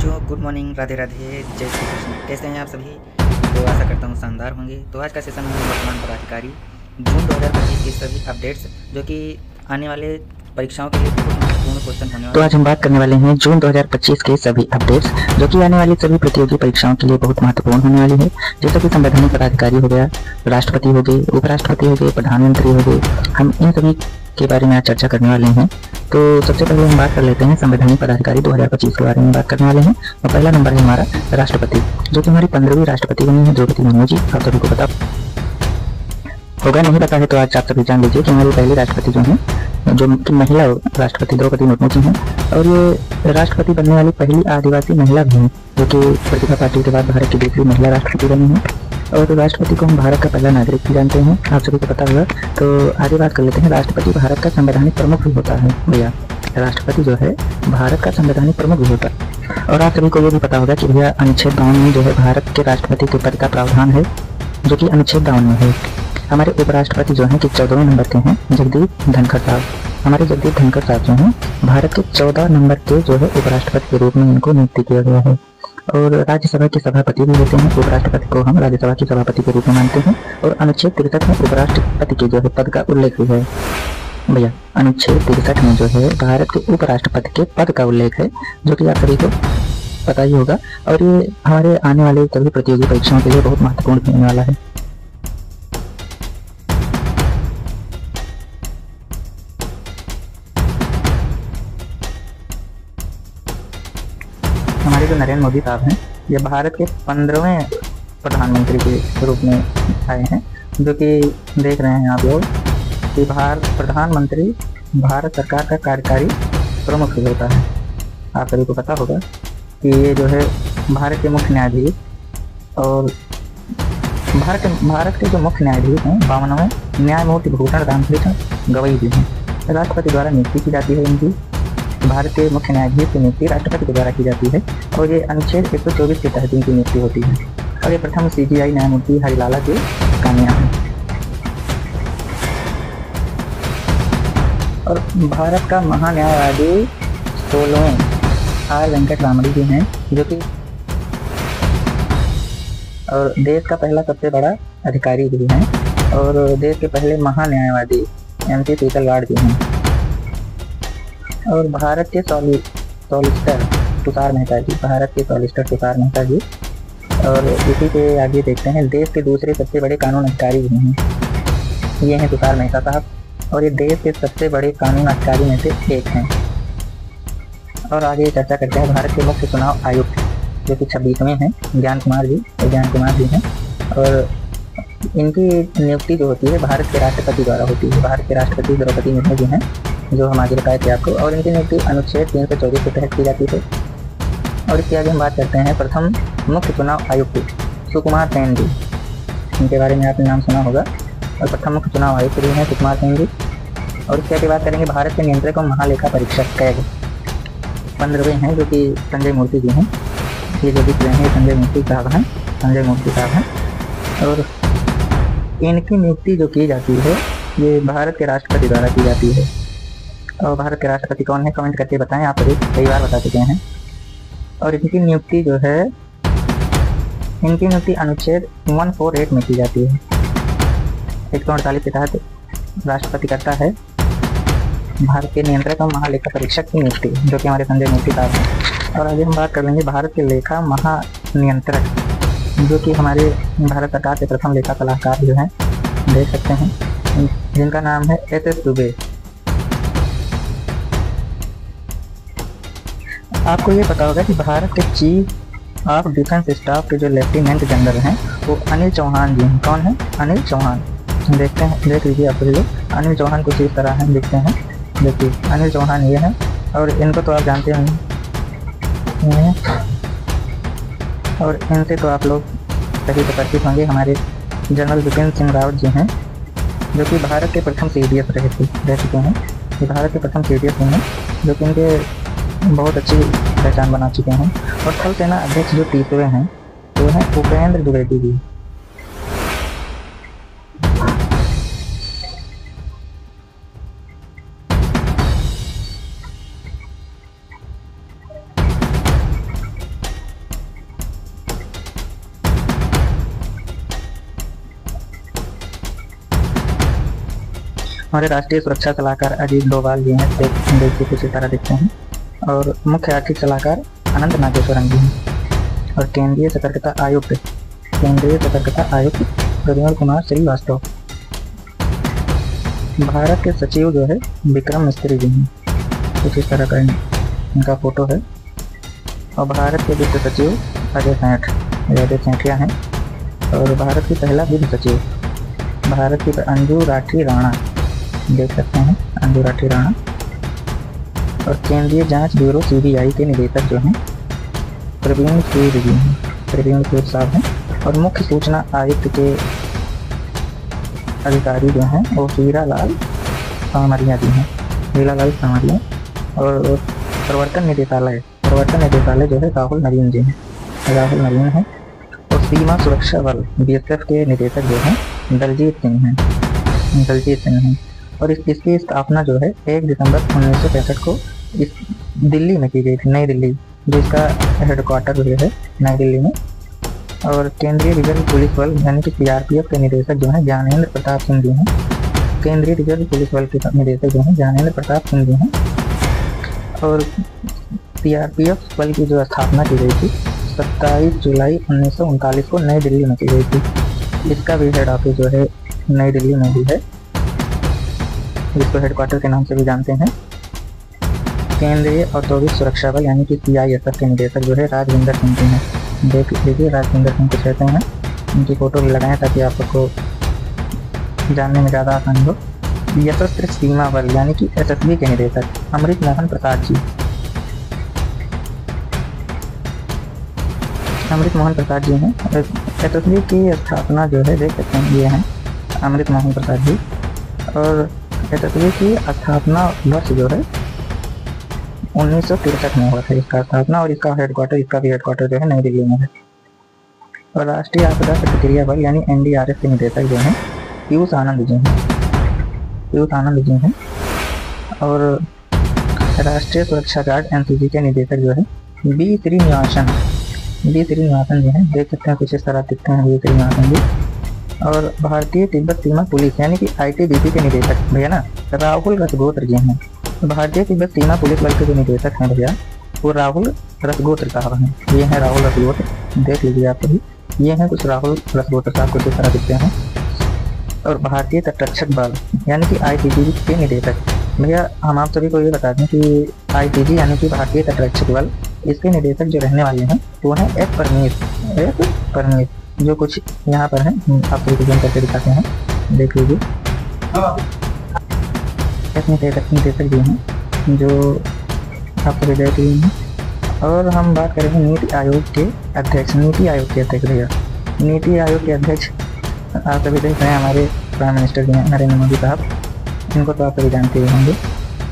बच्चों, good morning, Radhe Radhe, जय श्री कृष्ण। कैसे हैं आप सभी? तो आशा करता हूँ शानदार होंगे। तो आज का सेशन है वर्तमान पदाधिकारी जून 2025 की सभी अपडेट्स, जो कि आने वाले परीक्षाओं के लिए बहुत महत्वपूर्ण क्वेश्चन होने वाले। तो आज हम बात करने वाले हैं जून 2025 के सभी अपडेट्स, जो कि आने वाली सभी प्रतियोगी परीक्षाओं के लिए बहुत महत्वपूर्ण होने वाली है। जैसे कि संवैधानिक पदाधिकारी हो गया, राष्ट्रपति हो गए, उपराष्ट्रपति हो गए, प्रधानमंत्री हो गए, हम इन सभी के बारे में आज चर्चा करने वाले हैं। तो सबसे पहले हम बात कर लेते हैं संवैधानिक पदाधिकारी 2025 के बारे में बात करने वाले हैं। और पहला नंबर है हमारा राष्ट्रपति, जो कि हमारी 15वीं राष्ट्रपति बनी है द्रौपदी मुर्मू जी। आप सभी को पता होगा, नहीं पता है तो आज आप सभी जान लीजिए कि हमारी पहली राष्ट्रपति जो है, जो कि महिला राष्ट्रपति द्रौपदी मुर्मू जी हैं। और ये राष्ट्रपति बनने वाली पहली आदिवासी महिला भी हैं, जो कि प्रतिभा पाटिल के बाद भारत की दूसरी महिला राष्ट्रपति बनी है। और राष्ट्रपति को हम भारत का पहला नागरिक भी जानते हैं, आप सभी को पता होगा। तो आगे बात कर लेते हैं, राष्ट्रपति भारत का संवैधानिक प्रमुख भी होता है। भैया राष्ट्रपति जो है भारत का संवैधानिक प्रमुख भी होता है। और आप सभी को ये भी पता होगा कि भैया अनुच्छेद 52 में जो है भारत के राष्ट्रपति के पद का प्रावधान है, जो कि अनुच्छेद 52 में है। हमारे उपराष्ट्रपति जो हैं कि 14वें नंबर के हैं, जगदीप धनखड़ साहब। हमारे जगदीप धनखड़ साहब जो हैं भारत के 14 नंबर के जो है उपराष्ट्रपति के रूप में इनको नियुक्ति किया गया है। और राज्यसभा के सभापति भी होते हैं। उपराष्ट्रपति को हम राज्यसभा के सभापति के रूप में मानते हैं। और अनुच्छेद 63 में उपराष्ट्रपति के जो है पद का उल्लेख भी है। भैया अनुच्छेद 63 में जो है भारत के उपराष्ट्रपति के पद का उल्लेख है, जो कि आप सभी को पता ही होगा। और ये हमारे आने वाले सभी प्रतियोगी परीक्षाओं के लिए बहुत महत्वपूर्ण होने वाला है। हमारे जो नरेंद्र मोदी साहब हैं, ये भारत के 15वें प्रधानमंत्री के रूप में आए हैं, जो कि देख रहे हैं आप लोग कि प्रधानमंत्री भारत सरकार का कार्यकारी प्रमुख होता है। आप सभी को पता होगा कि ये जो है भारत के मुख्य न्यायाधीश और भारत के जो मुख्य न्यायाधीश हैं 52वें न्यायमूर्ति भूषण रामकृष्ण गवई जी हैं। राष्ट्रपति द्वारा नियुक्ति की जाती है इनकी। भारत के मुख्य न्यायाधीश की नियुक्ति राष्ट्रपति के द्वारा की जाती है। और ये अनुच्छेद 124 के तहत इनकी नियुक्ति होती है। और ये प्रथम CJI न्यायमूर्ति हरिलाला के कन्या हैं। और भारत का महान्यायवादी 16वें R वेंकट रामन जी हैं, जो कि और देश का पहला सबसे बड़ा अधिकारी भी हैं। और देश के पहले महान्यायवादी MP सीतलवाड़ जी हैं। और भारत के सॉलिसिटर तुषार मेहता जी, भारत के सॉलिसिटर तुषार मेहता जी। और इसी के आगे देखते हैं, देश के दूसरे सबसे बड़े कानून अधिकारी भी हैं, ये हैं तुषार मेहता साहब। और ये देश के सबसे बड़े कानून अधिकारी में से एक हैं। और आगे चर्चा करते हैं भारत के मुख्य चुनाव आयुक्त, जो कि 26वें हैं, ज्ञान कुमार जी हैं। और इनकी नियुक्ति जो होती है भारत के राष्ट्रपति द्वारा होती है। भारत के राष्ट्रपति द्रौपदी मुर्मू जी हैं, जो हम आगे बताए थे आपको। और इनकी नियुक्ति अनुच्छेद 324 के तहत की जाती है। और इसके आगे हम बात करते हैं प्रथम मुख्य चुनाव आयुक्त सुकुमार सेन जी, इनके बारे में आपने नाम सुना होगा। और प्रथम मुख्य चुनाव आयुक्त भी हैं सुकुमार सेन जी। और इसके आगे बात करेंगे भारत के नियंत्रक और महालेखा परीक्षक कैग 15वें हैं, जो कि संजय मूर्ति जी हैं। ये जो दिख रहे हैं संजय मूर्ति साहब हैं। और इनकी नियुक्ति जो की जाती है ये भारत के राष्ट्रपति द्वारा की जाती है। और भारत के राष्ट्रपति कौन है, कमेंट करके बताएं, आप सभी कई बार बता चुके हैं। और इनकी नियुक्ति जो है, इनकी नियुक्ति अनुच्छेद 148 में की जाती है। 148 के तहत राष्ट्रपति करता है भारत के नियंत्रक और महालेखा परीक्षक की नियुक्ति, जो कि हमारे संजय मूर्ति साहब हैं। और आगे हम बात कर लेंगे भारत के लेखा महानियंत्रक, जो कि हमारे भारत सरकार के प्रथम लेखा सलाहकार जो हैं, देख सकते हैं, जिनका नाम है SS दुबे। आपको ये पता होगा कि भारत के चीफ ऑफ डिफेंस स्टाफ के जो लेफ्टिनेंट जनरल हैं वो अनिल चौहान जी हैं। कौन है? अनिल चौहान। देखते हैं, देख लीजिए आप लोग, अनिल चौहान कुछ इस तरह हैं, दिखते हैं। देखिए अनिल चौहान ये हैं। और इनको तो आप जानते होंगे, और इनसे तो आप लोग सभी तो परिचित होंगे। हमारे जनरल बिपिन सिंह रावत जी हैं, जो कि भारत के प्रथम CDS रह चुके हैं। ये भारत के प्रथम CDS हैं, जो कि इनके बहुत अच्छी पहचान बना चुके हैं। और थल सेना अध्यक्ष जो तीसरे हैं वो हैं उपेंद्र द्विवेदी जी। हमारे राष्ट्रीय सुरक्षा सलाहकार अजीत डोभाल जी हैं, देखिए कुछ इस तरह दिखते हैं। और मुख्य आर्थिक सलाहकार अनंत नागेश्वरन जी हैं। और केंद्रीय सतर्कता आयुक्त प्रद्युम्न कुमार श्रीवास्तव। भारत के सचिव जो है विक्रम मिस्त्री जी हैं, कुछ इस तरह का इनका फोटो है। और भारत के वित्त सचिव अजय सेठिया हैं। और भारत की पहला वित्त सचिव भारत की अंजू राठी राणा, देख सकते हैं अंजू राठी राणा। और केंद्रीय जांच ब्यूरो CBI के निदेशक जो हैं प्रवीण सूद जी हैं, प्रवीण सूद साहब हैं। और मुख्य सूचना आयुक्त के अधिकारी जो हैं वो हीरालाल सामरिया जी हैं, हीरालाल सामरिया। और प्रवर्तन निदेशालय जो है राहुल नवीन जी हैं, राहुल नवीन है। और सीमा सुरक्षा बल BSF के निदेशक जो हैं दलजीत सिंह हैं। और इसकी स्थापना जो है 1 दिसंबर 1965 को इस दिल्ली में की गई थी, नई दिल्ली, जो इसका हेडक्वार्टर जो है नई दिल्ली में। और केंद्रीय रिजर्व पुलिस बल यानी कि CRPF के निदेशक जो हैं ज्ञानेंद्र प्रताप सिंह जी हैं। केंद्रीय रिजर्व पुलिस बल के निदेशक जो हैं ज्ञानेंद्र प्रताप सिंह जी हैं। और CRPF बल की जो स्थापना की गई थी 27 जुलाई 1939 को नई दिल्ली में की गई थी। इसका भी हेड ऑफिस जो है नई दिल्ली में भी है, जिसको हेडक्वार्टर के नाम से भी जानते हैं। केंद्रीय औद्योगिक सुरक्षा बल यानी कि CISF के निदेशक जो है राजविंदर सिंह जी हैं, देख लीजिए राजविंदर सिंह कुछ रहते हैं। उनकी फोटो भी लगाएं ताकि आप सबको जानने में ज़्यादा आसानी हो। सशस्त्र सीमा बल यानी कि SSB के निदेशक अमृत मोहन प्रसाद जी हैं। SSB की स्थापना जो है देख सकते हैं, ये हैं अमृत मोहन प्रसाद जी। और SSB की स्थापना वर्ष जो है 1963 में हुआ था इसका स्थापना। और इसका भी हेडक्वार्टर जो है नई दिल्ली में है। और राष्ट्रीय आपदा प्रतिक्रिया बल यानी NDRF के निदेशक जो हैं पीयूष आनंद जी हैं। और राष्ट्रीय सुरक्षा गार्ड NCG के निदेशक जो है बी श्रीनिवासन जी हैं, देख सकते हैं कुछ इस तरह दिखते हैं बी श्रीनिवासन जी। और भारतीय तिब्बत सीमा पुलिस यानी कि ITBP के निदेशक भैया ना राहुल रसगोत्र जी हैं। भारतीय तिब्बत सीमा पुलिस बल के जो निदेशक हैं भैया वो राहुल रसगोत्र साहब हैं। ये हैं राहुल रसगोत्र, देख लीजिए आप सभी, ये हैं कुछ राहुल रसगोत्र साहब कुछ इस तरह दिखते हैं। और भारतीय तटरक्षक बल यानी कि ITG के निदेशक भैया हम आप सभी को ये बता दें कि ITG यानी कि भारतीय तटरक्षक बल, इसके निदेशक जो रहने वाले हैं वो हैं एस परमेश, जो कुछ यहाँ पर हैं, आप सभी को करके दिखाते हैं, देख लीजिए। निदेशक जो हैं जो आप सभी देख लीजिए हैं। और हम बात करेंगे नीति आयोग के अध्यक्ष भैया, नीति आयोग के अध्यक्ष आप सभी देख रहे हैं हमारे प्राइम मिनिस्टर जी हैं नरेंद्र मोदी साहब, इनको तो आप सभी जानते ही होंगे।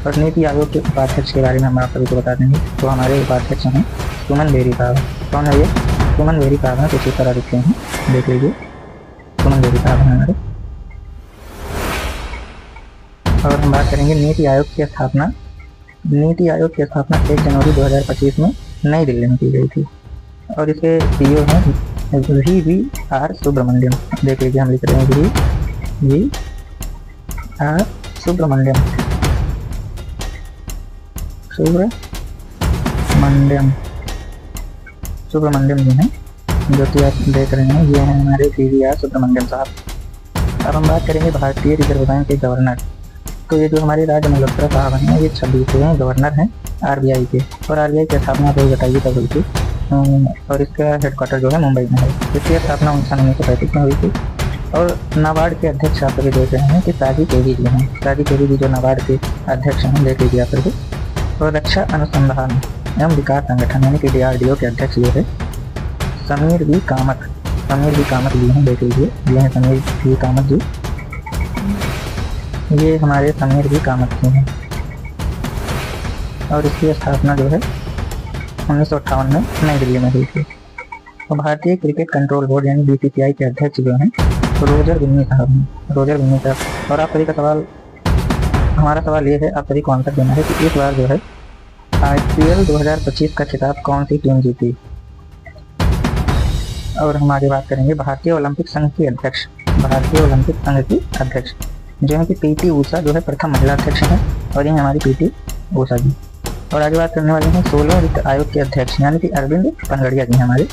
और नीति आयोग के उपाध्यक्ष के बारे में हम आप सभी को बता देंगे, तो हमारे उपाध्यक्ष हैं सुमन बेरी साहब। कौन है ये? सुमन बेरी साहब हैं, कुछ इस तरह दिखते हैं, देख लीजिए सुमन बेरी साहब हैं हमारे। और हम बात करेंगे नीति आयोग की स्थापना 1 जनवरी 2025 में नई दिल्ली में की गई थी। और इसके CEO हैं VVR सुब्रमण्यम, देख लीजिए हम लिख रहे हैं VVR सुब्रमण्यम जी हैं, जो कि आप देख रहे हैं, ये हैं हमारे VVR सुब्रमण्यम साहब। अब हम बात करेंगे भारतीय रिजर्व बैंक के गवर्नर। तो ये जो हमारे राज्य मल्होत्रा साहब हैं ये 26वें गवर्नर हैं RBI के। और RBI की स्थापना तो बताइए कब हुई थी। और इसका हेडक्वार्टर जो है मुंबई में है। इसकी स्थापना 1935 में हुई थी। और नाबार्ड के अध्यक्ष आप सभी देख रहे हैं कि साजी केवी जी हैं, साजी केवी जी जो नाबार्ड के अध्यक्ष हैं, देख लीजिए आप सभी। और रक्षा अनुसंधान एवं विकास संगठन यानी कि DRDO के अध्यक्ष जो है समीर वी कामत जी हैं, देख लीजिए ये हैं समीर वी कामत जी, ये हमारे समीर वी कामत जी हैं। और इसकी स्थापना जो है 1958 में नई दिल्ली में हुई थी। और भारतीय क्रिकेट कंट्रोल बोर्ड यानी BCCI के अध्यक्ष जो हैं रोजर बिन्नी साहब। और आप सभी का सवाल, हमारा सवाल ये है, आप सभी को आंसर देना है कि इस बार जो है IPL 2025 का खिताब कौन सी टीम जीती। और हम आगे बात करेंगे भारतीय ओलंपिक संघ की अध्यक्ष जो है कि पीटी ऊषा जो है प्रथम महिला अध्यक्ष है, और ये हमारी पीटी ऊषा जी। और आगे बात करने वाले हैं 16वें वित्त आयोग के अध्यक्ष यानी कि अरविंद पनगड़िया जी हैं, हमारे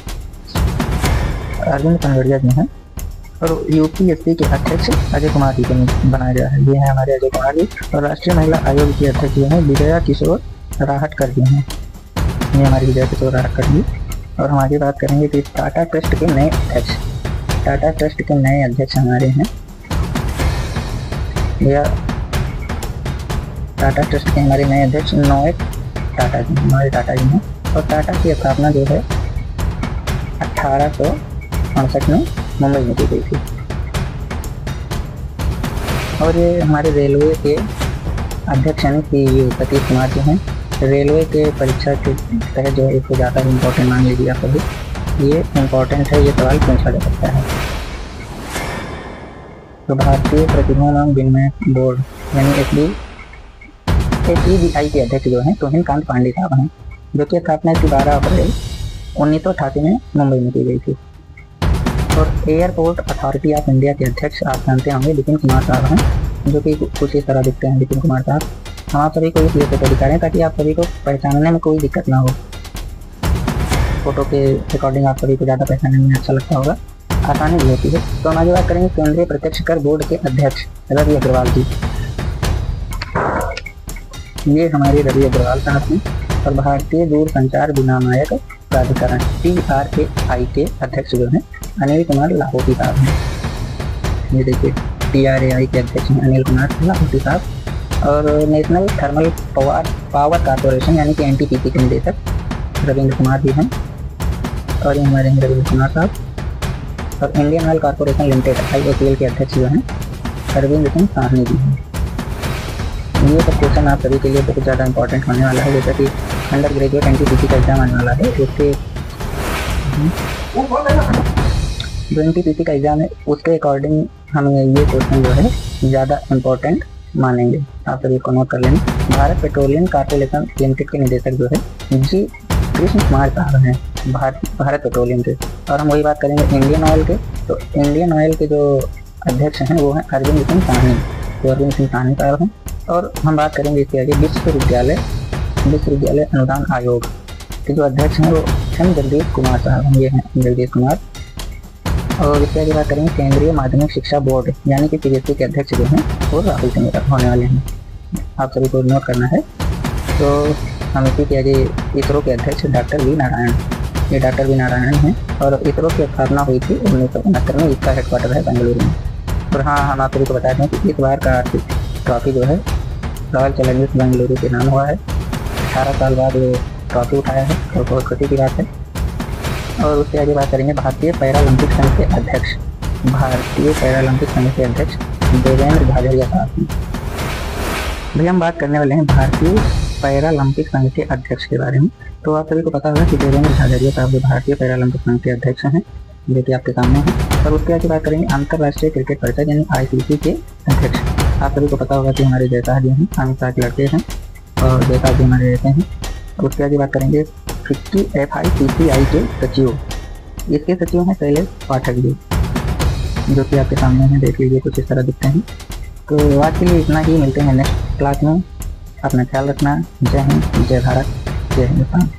अरविंद पनगड़िया जी हैं। और यूपीएससी के अध्यक्ष अजय कुमार जी को बनाया गया है, ये है हमारे अजय कुमार जी। और राष्ट्रीय महिला आयोग के अध्यक्ष जो है विजया किशोर राहटकर जी हैं, ये हमारी विजया किशोर राहटकर जी। और हम आगे बात करेंगे कि टाटा ट्रस्ट के नए अध्यक्ष, टाटा ट्रस्ट के नए अध्यक्ष हमारे हैं भैया, टाटा ट्रस्ट के हमारे नए अध्यक्ष नोएट टाटा जी, हमारे टाटा जी हैं। और टाटा की स्थापना जो है 1868 में मुंबई में की गई थी। और ये हमारे रेलवे के अध्यक्ष यानी कि सतीश कुमार जी हैं। रेलवे के परीक्षा के तहत जो है इसको ज़्यादा इम्पोर्टेंट मान लीजिए आप सभी, ये इम्पोर्टेंट है, ये सवाल पूछा जा सकता है। तो भारतीय प्रतिभा विनिमय बोर्ड यानी SBI के अध्यक्ष जो हैं तुहिन कांत पांडे साहब हैं, जो कि स्थापना इसकी 12 अप्रैल 1988 में मुंबई में की गई थी। और एयरपोर्ट अथॉरिटी ऑफ इंडिया के अध्यक्ष आप जानते होंगे विपिन कुमार साहब हैं, जो कि कुछ इस तरह दिखते हैं विपिन कुमार साहब। हम आप सभी को इसलिए फोटो दिखा रहे हैं ताकि आप सभी को पहचानने में कोई दिक्कत ना हो, फोटो के अकॉर्डिंग आप सभी को ज़्यादा पहचानने में अच्छा लगता होगा, आसानी भी होती है। तो हम आगे बात करेंगे केंद्रीय प्रत्यक्ष कर बोर्ड के अध्यक्ष रवि अग्रवाल जी, ये हमारे रवि अग्रवाल साहब हैं। और भारतीय दूरसंचार विनियामक प्राधिकरण TRAI के अध्यक्ष जो हैं अनिल कुमार लाहौटी साहब हैं, ये देखिए TRAI के अध्यक्ष हैं अनिल कुमार लाहौटी साहब। और नेशनल थर्मल पावर कॉर्पोरेशन यानी कि NTPC के निदेशक रविंद्र कुमार जी हैं, और ये हमारे हैं रविंद्र कुमार साहब। और Indian oil corporation limited IOCL के अध्यक्ष जो हैं अरविंद सिंह साहनी जी हैं। ये सब क्वेश्चन आप सभी के लिए बहुत ज़्यादा इंपॉर्टेंट होने वाला है, जैसा कि अंडर ग्रेजुएट NTPC का एग्जाम आने वाला है, उसके जो NTPC का एग्जाम है उसके अकॉर्डिंग हम ये क्वेश्चन जो है ज़्यादा इम्पोर्टेंट मानेंगे, आप सभी को नोट कर लेंगे। भारत पेट्रोलियम कॉर्पोरेशन लिमिटेड के निदेशक जो है जी कृष्ण कुमार साहब हैं, भारत पेट्रोलियम के। और हम वही बात करेंगे इंडियन ऑयल के, तो इंडियन ऑयल के जो अध्यक्ष हैं वो हैं अरविंद सिंह साहनी, तो अरविंद सिंह साहनी साहब हैं। और हम बात करेंगे इसके आगे विश्वविद्यालय अनुदान आयोग के जो अध्यक्ष हैं वो हैं जगदीश कुमार साहब हैं, ये हैं जगदीश कुमार। और इसके आगे बात करेंगे केंद्रीय माध्यमिक शिक्षा बोर्ड यानी कि CBSE के अध्यक्ष जो हैं वो राहुल चंद्र होने वाले हैं, आप सभी को नोट करना है। तो हम इसी के आगे इसरो के अध्यक्ष डॉक्टर वी नारायण, ये डॉक्टर वी नारायण हैं। और इसरो की स्थापना हुई थी 1969 में, इसका हेडक्वार्टर है बेंगलुरु में। और हाँ, हम आप सभी को बता दें कि इस बार का ट्रॉफी जो है रॉयल चैलेंजर्स बेंगलुरु के नाम हुआ है, 18 साल बाद वो ट्रॉफी उठाया है और बहुत खुशी की बात है। और उसके आगे बात करेंगे भारतीय पैरालंपिक संघ के अध्यक्ष, भारतीय पैरालंपिक संघ के अध्यक्ष देवेंद्र झाझड़िया साहब हैं। भैया हम बात करने वाले हैं भारतीय पैरालंपिक संघ के अध्यक्ष के बारे में। तो आप सभी को पता होगा कि देवेंद्र झाझड़िया साहब जो भारतीय पैरालंपिक संघ के अध्यक्ष हैं, जो कि आपके सामने हैं। और उसके आगे बात करेंगे अंतर्राष्ट्रीय क्रिकेट परिषद यानी ICC के अध्यक्ष, आप सभी को पता होगा कि हमारे जयता जी हैं, अमित शाह के लड़के हैं और जयता जी हमारे रहते हैं। उसके आगे बात करेंगे FICCI के सचिव, इसके सचिव हैं शैलेश पाठक जी, जो कि आपके सामने हैं, देख लीजिए कुछ इस तरह दिखते हैं। तो आज के लिए इतना ही, मिलते हैं नेक्स्ट क्लास में, अपना ख्याल रखना। जय हिंद, जय भारत, जय हिंदुस्तान।